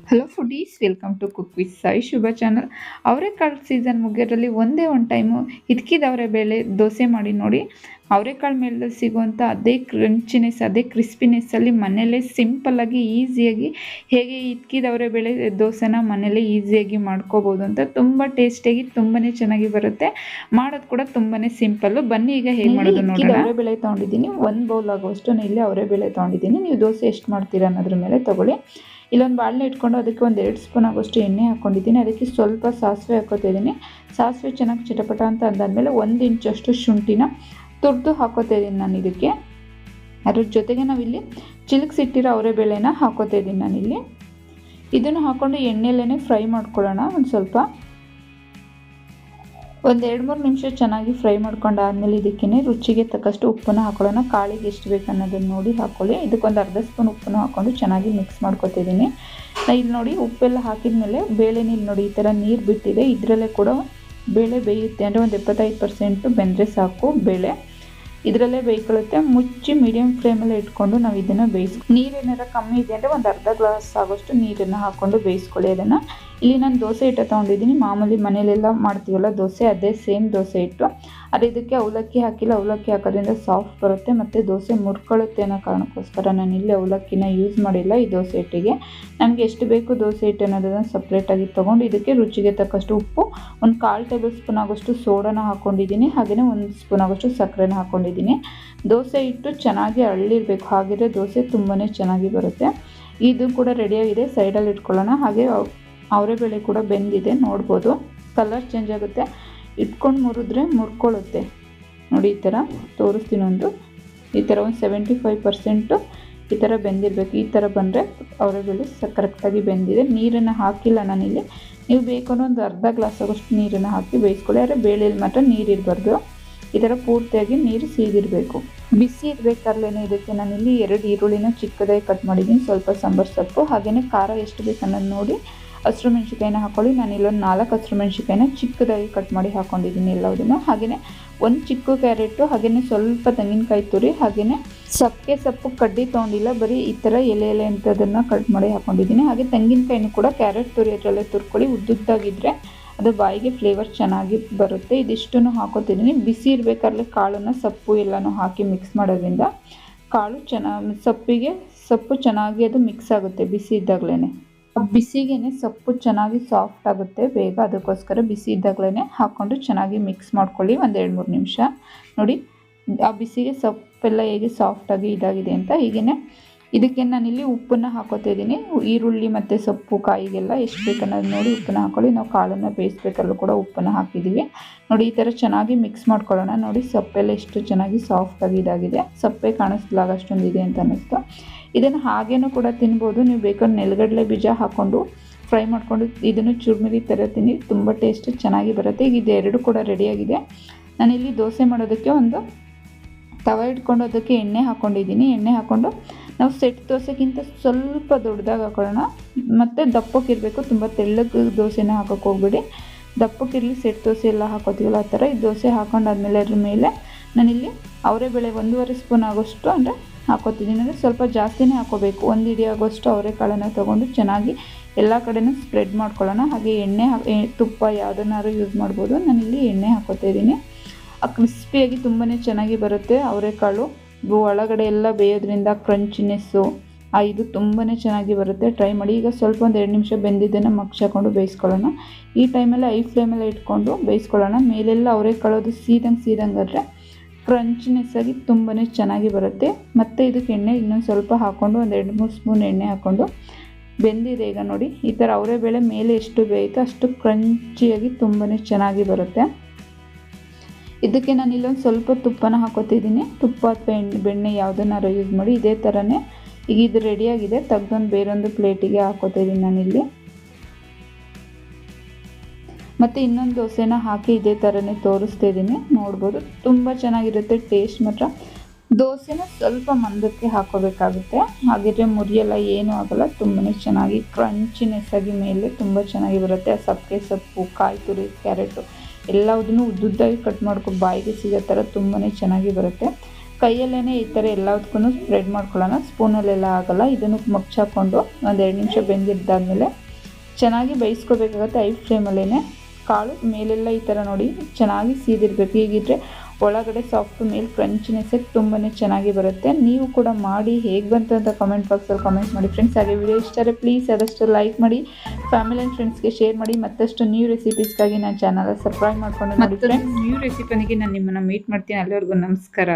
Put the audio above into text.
Hello foodies, welcome to cook with Sai Shubha channel. ಅವರೆಕಾಳು season ಮುಗಿಯೋದ್ರಲ್ಲಿ ಒಂದೇ ಒಂದು ಟೈಮು ಹಿದ್ಕಿದ ಅವರೆಬೇಳೆ ದೋಸೆ ಮಾಡಿ ನೋಡಿ. ಅವರೆಕಾಳು ಮೇಲೆ ಸಿಗುವಂಥ ಅದೇ ಕ್ರಂಚಿನೆಸ್, ಅದೇ ಕ್ರಿಸ್ಪಿನೆಸ್ಸಲ್ಲಿ ಮನೆಯಲ್ಲೇ ಸಿಂಪಲ್ಲಾಗಿ ಈಸಿಯಾಗಿ ಹೇಗೆ ಹಿದ್ಕಿದ ಅವರೆಬೇಳೆ ದೋಸೆನ ಮನೆಯಲ್ಲೇ ಈಸಿಯಾಗಿ ಮಾಡ್ಕೋಬೋದು ಅಂತ ತುಂಬ ಟೇಸ್ಟಿಯಾಗಿ ತುಂಬಾ ಚೆನ್ನಾಗಿ ಬರುತ್ತೆ. ಮಾಡೋದು ಕೂಡ ತುಂಬಾ ಸಿಂಪಲ್ಲು. ಬನ್ನಿ ಈಗ ಹೇಗೆ ಮಾಡೋದು ನೋಡೋಣ. ಅವರೆಬೇಳೆ ತೊಗೊಂಡಿದ್ದೀನಿ, 1 ಬೌಲ್ ಆಗುವಷ್ಟು ಇಲ್ಲಿ ಅವರೆಬೇಳೆ ತೊಗೊಂಡಿದ್ದೀನಿ. ನೀವು ದೋಸೆ ಎಷ್ಟು ಮಾಡ್ತೀರಾ ಅನ್ನೋದ್ರ ಮೇಲೆ ತೊಗೊಳ್ಳಿ. ಇಲ್ಲೊಂದು ಬಾಣಲೆ ಇಟ್ಕೊಂಡು ಅದಕ್ಕೆ ಒಂದು 2 ಸ್ಪೂನ್ ಆಗೋಷ್ಟು ಎಣ್ಣೆ ಹಾಕ್ಕೊಂಡಿದ್ದೀನಿ. ಅದಕ್ಕೆ ಸ್ವಲ್ಪ ಸಾಸಿವೆ ಹಾಕೋತಿದ್ದೀನಿ. ಸಾಸಿವೆ ಚೆನ್ನಾಗಿ ಚಿಟಪಟ ಅಂತ ಅಂದಾದ್ಮೇಲೆ 1 ಇಂಚಷ್ಟು ಶುಂಠಿನ ತುರಿದು ಹಾಕೋತಾ ಇದ್ದೀನಿ ನಾನು ಇದಕ್ಕೆ. ಅದ್ರ ಜೊತೆಗೆ ನಾವಿಲ್ಲಿ ಚಿಲುಕ್ಸಿಟ್ಟಿರೋ ಅವರೆಬೇಳೆನ ಹಾಕೋತಾ ಇದ್ದೀನಿ ನಾನಿಲ್ಲಿ. ಇದನ್ನು ಹಾಕ್ಕೊಂಡು ಎಣ್ಣೆಯಲ್ಲೇ ಫ್ರೈ ಮಾಡ್ಕೊಳ್ಳೋಣ. ಒಂದು ಸ್ವಲ್ಪ ಒಂದು 2-3 ನಿಮಿಷ ಚೆನ್ನಾಗಿ ಫ್ರೈ ಮಾಡ್ಕೊಂಡಾದ್ಮೇಲೆ ಇದಕ್ಕೇ ರುಚಿಗೆ ತಕ್ಕಷ್ಟು ಉಪ್ಪನ್ನು ಹಾಕೊಳ್ಳೋಣ. ಕಾಳಿಗೆ ಎಷ್ಟು ಬೇಕು ಅನ್ನೋದನ್ನು ನೋಡಿ ಹಾಕ್ಕೊಳ್ಳಿ. ಇದಕ್ಕೊಂದು ಅರ್ಧ ಸ್ಪೂನ್ ಉಪ್ಪನ್ನು ಹಾಕ್ಕೊಂಡು ಚೆನ್ನಾಗಿ ಮಿಕ್ಸ್ ಮಾಡ್ಕೊತಿದ್ದೀನಿ. ಇಲ್ಲಿ ನೋಡಿ ಉಪ್ಪೆಲ್ಲ ಹಾಕಿದ್ಮೇಲೆ ಬೇಳೆ ಇಲ್ಲಿ ನೋಡಿ ಈ ಥರ ನೀರು ಬಿಟ್ಟಿದೆ. ಇದರಲ್ಲೇ ಕೂಡ ಬೇಳೆ ಬೇಯುತ್ತೆ, ಅಂದರೆ ಒಂದು 75% ಬೆಂದರೆ ಸಾಕು. ಬೇಳೆ ಇದರಲ್ಲೇ ಬೇಯ್ಕೊಳ್ಳುತ್ತೆ. ಮುಚ್ಚಿ ಮೀಡಿಯಮ್ ಫ್ಲೇಮಲ್ಲೇ ಇಟ್ಕೊಂಡು ನಾವು ಇದನ್ನು ನೀರೇನಾರ ಕಮ್ಮಿ ಇದೆ ಅಂದರೆ ಒಂದು ಅರ್ಧ ಗ್ಲಾಸ್ ಆಗೋಷ್ಟು ನೀರನ್ನು ಹಾಕ್ಕೊಂಡು ಬೇಯಿಸ್ಕೊಳ್ಳಿ ಅದನ್ನು. ಇಲ್ಲಿ ನಾನು ದೋಸೆ ಹಿಟ್ಟು ತೊಗೊಂಡಿದ್ದೀನಿ. ಮಾಮೂಲಿ ಮನೇಲೆಲ್ಲ ಮಾಡ್ತೀವಲ್ಲ ದೋಸೆ, ಅದೇ ಸೇಮ್ ದೋಸೆ ಹಿಟ್ಟು. ಆದರೆ ಇದಕ್ಕೆ ಅವಲಕ್ಕಿ ಹಾಕಿಲ್ಲ. ಅವಲಕ್ಕಿ ಹಾಕೋದ್ರಿಂದ ಸಾಫ್ಟ್ ಬರುತ್ತೆ ಮತ್ತು ದೋಸೆ ಮುರ್ಕೊಳ್ಳುತ್ತೆ ಅನ್ನೋ ಕಾರಣಕ್ಕೋಸ್ಕರ ನಾನು ಇಲ್ಲಿ ಅವಲಕ್ಕಿನ ಯೂಸ್ ಮಾಡಿಲ್ಲ ಈ ದೋಸೆ ಹಿಟ್ಟಿಗೆ. ನನಗೆ ಎಷ್ಟು ಬೇಕು ದೋಸೆ ಹಿಟ್ಟು ಅನ್ನೋದನ್ನು ಸಪ್ರೇಟಾಗಿ ತೊಗೊಂಡು ಇದಕ್ಕೆ ರುಚಿಗೆ ತಕ್ಕಷ್ಟು ಉಪ್ಪು, ಒಂದು 1/4 ಟೇಬಲ್ ಸ್ಪೂನ್ ಆಗೋಷ್ಟು ಸೋಡಾನ ಹಾಕ್ಕೊಂಡಿದ್ದೀನಿ. ಹಾಗೆಯೇ 1 ಸ್ಪೂನ್ ಆಗೋಷ್ಟು ಸಕ್ಕರೆನ ಹಾಕ್ಕೊಂಡಿದ್ದೀನಿ. ದೋಸೆ ಹಿಟ್ಟು ಚೆನ್ನಾಗಿ ಅಳ್ಳಿರಬೇಕು, ಹಾಗಿದ್ರೆ ದೋಸೆ ತುಂಬಾ ಚೆನ್ನಾಗಿ ಬರುತ್ತೆ. ಇದು ಕೂಡ ರೆಡಿಯಾಗಿದೆ, ಸೈಡಲ್ಲಿ ಇಟ್ಕೊಳ್ಳೋಣ. ಹಾಗೆ ಅವರೆಬೇಳೆ ಕೂಡ ಬೆಂದಿದೆ, ನೋಡ್ಬೋದು. ಕಲರ್ ಚೇಂಜ್ ಆಗುತ್ತೆ, ಇಟ್ಕೊಂಡು ಮುರಿದ್ರೆ ಮುರ್ಕೊಳ್ಳುತ್ತೆ ನೋಡಿ. ಈ ಥರ ತೋರಿಸ್ತೀನಿ. ಈ ಥರ ಒಂದು 75% ಈ ಥರ ಬೆಂದಿರಬೇಕು. ಈ ಥರ ಬಂದರೆ ಅವರೆಬೇಳೆ ಕರೆಕ್ಟಾಗಿ ಬೆಂದಿದೆ. ನೀರನ್ನು ಹಾಕಿಲ್ಲ ನಾನಿಲ್ಲಿ. ನೀವು ಬೇಕು ಅನ್ನೋ ಒಂದು ಅರ್ಧ ಗ್ಲಾಸ್ ಆಗೋಷ್ಟು ನೀರನ್ನು ಹಾಕಿ ಬೇಯಿಸ್ಕೊಳ್ಳಿ. ಆದರೆ ಬೇಳೆಯಲ್ಲಿ ಮಾತ್ರ ನೀರಿರಬಾರ್ದು. ಈ ಥರ ಪೂರ್ತಿಯಾಗಿ ನೀರು ಸೀದಿರಬೇಕು. ಬಿಸಿ ಇರಬೇಕಾದ್ಲೇ ಇದಕ್ಕೆ ನಾನಿಲ್ಲಿ 2 ಈರುಳ್ಳಿನ ಚಿಕ್ಕದಾಗಿ ಕಟ್ ಮಾಡಿದ್ದೀನಿ, ಸ್ವಲ್ಪ ಸಾಂಬಾರು ಸೊಪ್ಪು, ಹಾಗೆಯೇ ಖಾರ ಎಷ್ಟು ಬೇಕು ಅನ್ನೋದು ನೋಡಿ ಹಸಿರು ಮೆಣಸಿಕಾಯಿನ ಹಾಕ್ಕೊಳ್ಳಿ. ನಾನು ಇಲ್ಲೊಂದು 4 ಹಸಿರು ಮೆಣಸಿಕಾಯಿನ ಚಿಕ್ಕದಾಗಿ ಕಟ್ ಮಾಡಿ ಹಾಕ್ಕೊಂಡಿದ್ದೀನಿ ಎಲ್ಲದನ್ನು. ಹಾಗೆಯೇ ಒಂದು ಚಿಕ್ಕ ಕ್ಯಾರೆಟು, ಹಾಗೆಯೇ ಸ್ವಲ್ಪ ತೆಂಗಿನಕಾಯಿ ತುರಿ, ಹಾಗೆಯೇ ಸಬ್ಬೆ ಸೊಪ್ಪು ಕಡ್ಡಿ ತೊಗೊಂಡಿಲ್ಲ, ಬರೀ ಈ ಥರ ಎಲೆ ಅಂಥದನ್ನು ಕಟ್ ಮಾಡಿ ಹಾಕ್ಕೊಂಡಿದ್ದೀನಿ. ಹಾಗೆ ತೆಂಗಿನಕಾಯಿನೂ ಕೂಡ ಕ್ಯಾರೆಟ್ ತುರಿ ಅದರಲ್ಲೇ ತುರ್ಕೊಳ್ಳಿ. ಉದ್ದುದ್ದಾಗಿದ್ದರೆ ಅದು ಬಾಯಿಗೆ ಫ್ಲೇವರ್ ಚೆನ್ನಾಗಿ ಬರುತ್ತೆ. ಇದಿಷ್ಟನ್ನು ಹಾಕೋತಿದ್ದೀನಿ. ಬಿಸಿ ಇರಬೇಕಾದ್ರೆ ಕಾಳನ್ನು ಸೊಪ್ಪು ಎಲ್ಲನೂ ಹಾಕಿ ಮಿಕ್ಸ್ ಮಾಡೋದ್ರಿಂದ ಕಾಳು ಸೊಪ್ಪು ಚೆನ್ನಾಗಿ ಅದು ಮಿಕ್ಸ್ ಆಗುತ್ತೆ ಬಿಸಿ ಇದ್ದಾಗಲೇ. ಬಿಸಿಗೆ ಸೊಪ್ಪು ಚೆನ್ನಾಗಿ ಸಾಫ್ಟ್ ಆಗುತ್ತೆ ಬೇಗ, ಅದಕ್ಕೋಸ್ಕರ ಬಿಸಿ ಇದ್ದಾಗಲೇ ಹಾಕ್ಕೊಂಡು ಚೆನ್ನಾಗಿ ಮಿಕ್ಸ್ ಮಾಡ್ಕೊಳ್ಳಿ ಒಂದು 2-3 ನಿಮಿಷ. ನೋಡಿ ಆ ಬಿಸಿಗೆ ಸೊಪ್ಪೆಲ್ಲ ಹೇಗೆ ಸಾಫ್ಟಾಗಿ ಇದಾಗಿದೆ ಅಂತ. ಹೀಗೇ ಇದಕ್ಕೆ ನಾನಿಲ್ಲಿ ಉಪ್ಪನ್ನು ಹಾಕೋತಾ ಇದ್ದೀನಿ. ಈರುಳ್ಳಿ ಮತ್ತು ಸೊಪ್ಪು ಕಾಯಿಗೆಲ್ಲ ಎಷ್ಟು ಬೇಕು ಅನ್ನೋದು ನೋಡಿ ಉಪ್ಪನ್ನು ಹಾಕ್ಕೊಳ್ಳಿ. ನಾವು ಕಾಳನ್ನು ಬೇಯಿಸ್ಬೇಕಲ್ಲೂ ಕೂಡ ಉಪ್ಪನ್ನು ಹಾಕಿದ್ದೀವಿ ನೋಡಿ. ಈ ಥರ ಚೆನ್ನಾಗಿ ಮಿಕ್ಸ್ ಮಾಡ್ಕೊಳ್ಳೋಣ. ನೋಡಿ ಸೊಪ್ಪೆಲ್ಲ ಎಷ್ಟು ಚೆನ್ನಾಗಿ ಸಾಫ್ಟಾಗಿ ಇದಾಗಿದೆ. ಸೊಪ್ಪೆ ಕಾಣಿಸ್ಲಾಗ ಅಷ್ಟೊಂದು ಇದೆ ಅಂತ ಅನ್ನಿಸ್ತು. ಇದನ್ನು ಹಾಗೇನೂ ಕೂಡ ತಿನ್ಬೋದು. ನೀವು ಬೇಕಾದ್ರೆ ನೆಲಗಡಲೆ ಬೀಜ ಹಾಕ್ಕೊಂಡು ಫ್ರೈ ಮಾಡಿಕೊಂಡು ಇದನ್ನು ಚುರುಮುರಿ ಥರ ತಿನ್ನಿ, ತುಂಬ ಟೇಸ್ಟ್ ಚೆನ್ನಾಗಿ ಬರುತ್ತೆ. ಈಗ ಇದೆರಡು ಕೂಡ ರೆಡಿಯಾಗಿದೆ. ನಾನಿಲ್ಲಿ ದೋಸೆ ಮಾಡೋದಕ್ಕೆ ಒಂದು ತವ ಇಟ್ಕೊಂಡು ಅದಕ್ಕೆ ಎಣ್ಣೆ ಹಾಕ್ಕೊಂಡಿದ್ದೀನಿ. ಎಣ್ಣೆ ಹಾಕ್ಕೊಂಡು ನಾವು ಸೆಟ್ ದೋಸೆಗಿಂತ ಸ್ವಲ್ಪ ದೊಡ್ಡದಾಗಿ ಹಾಕೊಳ್ಳೋಣ. ಮತ್ತು ದಪ್ಪಕ್ಕಿರಬೇಕು, ತುಂಬ ತೆಳ್ಳಗೆ ದೋಸೆನ ಹಾಕೋಕ್ಕೆ ಹೋಗ್ಬೇಡಿ. ದಪ್ಪಕ್ಕಿರಲಿ. ಸೆಟ್ ದೋಸೆ ಎಲ್ಲ ಹಾಕೋತೀವಲ್ಲ ಆ ಥರ. ಈ ದೋಸೆ ಹಾಕೊಂಡಾದ್ಮೇಲೆ ಅದ್ರ ಮೇಲೆ ನಾನಿಲ್ಲಿ ಅವರೆಬೇಳೆ 1.5 ಸ್ಪೂನ್ ಆಗೋಷ್ಟು ಅಂದರೆ ಹಾಕೋತಿದ್ದೀನಿ. ಅಂದರೆ ಸ್ವಲ್ಪ ಜಾಸ್ತಿನೇ ಹಾಕೋಬೇಕು. 1 ಹಿಡಿ ಆಗೋಷ್ಟು ಅವರೆಕಾಳನ್ನು ತೊಗೊಂಡು ಚೆನ್ನಾಗಿ ಎಲ್ಲ ಕಡೆನೂ ಸ್ಪ್ರೆಡ್ ಮಾಡ್ಕೊಳ್ಳೋಣ. ಹಾಗೆ ತುಪ್ಪ ಯಾವುದನ್ನಾರು ಯೂಸ್ ಮಾಡ್ಬೋದು. ನಾನಿಲ್ಲಿ ಎಣ್ಣೆ ಹಾಕೋತಾ ಇದ್ದೀನಿ. ಕ್ರಿಸ್ಪಿಯಾಗಿ ತುಂಬಾ ಚೆನ್ನಾಗಿ ಬರುತ್ತೆ ಅವರೆಕಾಳು. ಒಳಗಡೆ ಎಲ್ಲ ಬೇಯೋದ್ರಿಂದ ಕ್ರಂಚಿನೆಸ್ಸು ಇದು ತುಂಬಾ ಚೆನ್ನಾಗಿ ಬರುತ್ತೆ. ಟ್ರೈ ಮಾಡಿ. ಈಗ ಸ್ವಲ್ಪ ಒಂದು 2 ನಿಮಿಷ ಬೆಂದಿದ್ದನ್ನು ಮಗ್ಚ್ ಹಾಕ್ಕೊಂಡು ಬೇಯಿಸ್ಕೊಳ್ಳೋಣ. ಈ ಟೈಮಲ್ಲಿ ಐ ಫ್ಲೇಮಲ್ಲಿ ಇಟ್ಕೊಂಡು ಬೇಯಿಸ್ಕೊಳ್ಳೋಣ. ಮೇಲೆಲ್ಲ ಅವರೆಕಾಳೋದು ಸೀದಂಗೆ ಆದರೆ ಕ್ರಂಚಿನೆಸ್ ಆಗಿ ತುಂಬಾ ಚೆನ್ನಾಗಿ ಬರುತ್ತೆ. ಮತ್ತು ಇದಕ್ಕೆ ಎಣ್ಣೆ ಇನ್ನೊಂದು ಸ್ವಲ್ಪ ಹಾಕ್ಕೊಂಡು ಒಂದು 2-3 ಸ್ಪೂನ್ ಎಣ್ಣೆ ಹಾಕ್ಕೊಂಡು ಬೆಂದಿದೆ ಈಗ ನೋಡಿ. ಈ ಥರ ಅವರೆಬೇಳೆ ಮೇಲೆ ಎಷ್ಟು ಬೇಯುತ್ತೋ ಅಷ್ಟು ಕ್ರಂಚಿಯಾಗಿ ತುಂಬಾ ಚೆನ್ನಾಗಿ ಬರುತ್ತೆ. ಇದಕ್ಕೆ ನಾನು ಇಲ್ಲೊಂದು ಸ್ವಲ್ಪ ತುಪ್ಪನ ಹಾಕೋತಿದ್ದೀನಿ. ತುಪ್ಪ ಅಥವಾ ಬೆಣ್ಣೆ ಯಾವುದನ್ನಾರು ಯೂಸ್ ಮಾಡಿ. ಇದೇ ಥರನೇ ಈಗ ಇದು ರೆಡಿಯಾಗಿದೆ. ತೆಗ್ದೊಂದು ಬೇರೊಂದು ಪ್ಲೇಟಿಗೆ ಹಾಕೋತಿದ್ದೀನಿ ನಾನಿಲ್ಲಿ. ಮತ್ತು ಇನ್ನೊಂದು ದೋಸೆನ ಹಾಕಿ ಇದೇ ಥರನೇ ತೋರಿಸ್ತಾ ಇದ್ದೀನಿ, ನೋಡ್ಬೋದು. ತುಂಬ ಚೆನ್ನಾಗಿರುತ್ತೆ ಟೇಸ್ಟ್ ಮಾತ್ರ. ದೋಸೆನ ಸ್ವಲ್ಪ ಮಂದಕ್ಕೆ ಹಾಕೋಬೇಕಾಗುತ್ತೆ, ಹಾಗಿದ್ರೆ ಮುರಿಯೆಲ್ಲ ಏನೂ ಆಗೋಲ್ಲ. ತುಂಬಾ ಚೆನ್ನಾಗಿ ಕ್ರಂಚಿನೆಸ್ ಆಗಿ ಮೇಲೆ ತುಂಬ ಚೆನ್ನಾಗಿ ಬರುತ್ತೆ. ಸಬ್ಬೆ ಸೊಪ್ಪು, ಕಾಯಿ ತುರಿ, ಕ್ಯಾರೆಟು ಎಲ್ಲದನ್ನು ಉದ್ದುದ್ದಾಗಿ ಕಟ್ ಮಾಡ್ಕೊಂಡು ಬಾಯಿಗೆ ಸಿಗೋ ಥರ ತುಂಬಾ ಚೆನ್ನಾಗಿ ಬರುತ್ತೆ. ಕೈಯಲ್ಲೇ ಈ ಥರ ಎಲ್ಲದಕ್ಕೂ ಸ್ಪ್ರೆಡ್ ಮಾಡ್ಕೊಳ್ಳೋಣ. ಸ್ಪೂನಲ್ಲೆಲ್ಲ ಆಗಲ್ಲ. ಇದನ್ನು ಮಗ್ಚ್ ಹಾಕ್ಕೊಂಡು ಒಂದು 2 ನಿಮಿಷ ಬೆಂದಿದ್ದಾದಮೇಲೆ ಚೆನ್ನಾಗಿ ಬೇಯಿಸ್ಕೋಬೇಕಾಗತ್ತೆ. ಐ ಫ್ಲೇಮಲ್ಲೇ ಕಾಳು ಮೇಲೆಲ್ಲ ಈ ಥರ ನೋಡಿ ಚೆನ್ನಾಗಿ ಸೀದಿರಬೇಕು. ಹೀಗಿದ್ರೆ ಒಳಗಡೆ ಸಾಫ್ಟ್ ಮೇಲೆ ಕ್ರಂಚಿನೆಸ್ ತುಂಬಾ ಚೆನ್ನಾಗಿ ಬರುತ್ತೆ. ನೀವು ಕೂಡ ಮಾಡಿ ಹೇಗೆ ಬಂತು ಅಂತ ಕಮೆಂಟ್ ಬಾಕ್ಸಲ್ಲಿ ಕಮೆಂಟ್ ಮಾಡಿ ಫ್ರೆಂಡ್ಸ್. ಹಾಗೆ ವಿಡಿಯೋ ಇಷ್ಟ ಆದರೆ ಪ್ಲೀಸ್ ಆದಷ್ಟು ಲೈಕ್ ಮಾಡಿ, ಫ್ಯಾಮಿಲಿ ಆ್ಯಂಡ್ ಫ್ರೆಂಡ್ಸ್ಗೆ ಶೇರ್ ಮಾಡಿ. ಮತ್ತಷ್ಟು ನ್ಯೂ ರೆಸಿಪೀಸ್ಗಾಗಿ ನನ್ನ ಚಾನಲ್ ಸಬ್ಸ್ಕ್ರೈಬ್ ಮಾಡ್ಕೊಂಡು ನೋಡಿ ಫ್ರೆಂಡ್ಸ್. ನ್ಯೂ ರೆಸಿಪಿನಿಗೆ ನಾನು ನಿಮ್ಮನ್ನು ಮೀಟ್ ಮಾಡ್ತೀನಿ. ಅಲ್ಲಿವರೆಗೂ ನಮಸ್ಕಾರ.